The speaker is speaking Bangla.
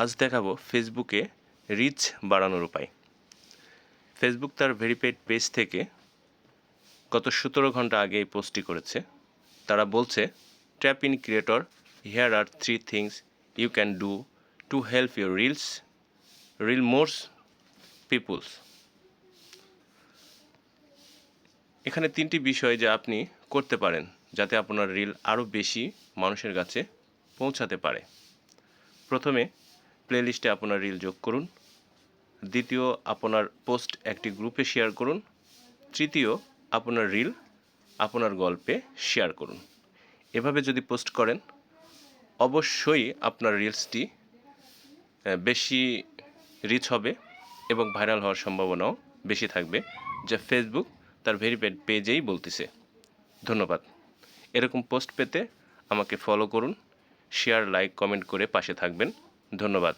আজ দেখাবো ফেসবুকে রিচ বাড়ানোর উপায়। ফেসবুক তার ভেরিফাইড পেজ থেকে গত 17 ঘন্টা আগে এই পোস্টটি করেছে। তারা বলছে, tap in creator, here are 3 things you can do to help your reel mores peoples. এখানে 3টি বিষয় যা আপনি করতে পারেন যাতে আপনার রিল আরও বেশি মানুষের কাছে পৌঁছাতে পারে। প্রথমে প্লেলিস্টে আপনার রিল যোগ করুন। দ্বিতীয়, আপনার পোস্ট একটি গ্রুপে শেয়ার করুন। তৃতীয়, আপনার রিল আপনার গল্পে শেয়ার করুন। এভাবে যদি পোস্ট করেন অবশ্যই আপনার রিলসটি বেশি রিচ হবে এবং ভাইরাল হওয়ার সম্ভাবনাও বেশি থাকবে, যা ফেসবুক তার ভেরিফাইড পেজেই বলতেছে। ধন্যবাদ। এরকম পোস্ট পেতে আমাকে ফলো করুন, শেয়ার, লাইক, কমেন্ট করে পাশে থাকবেন। ধন্যবাদ।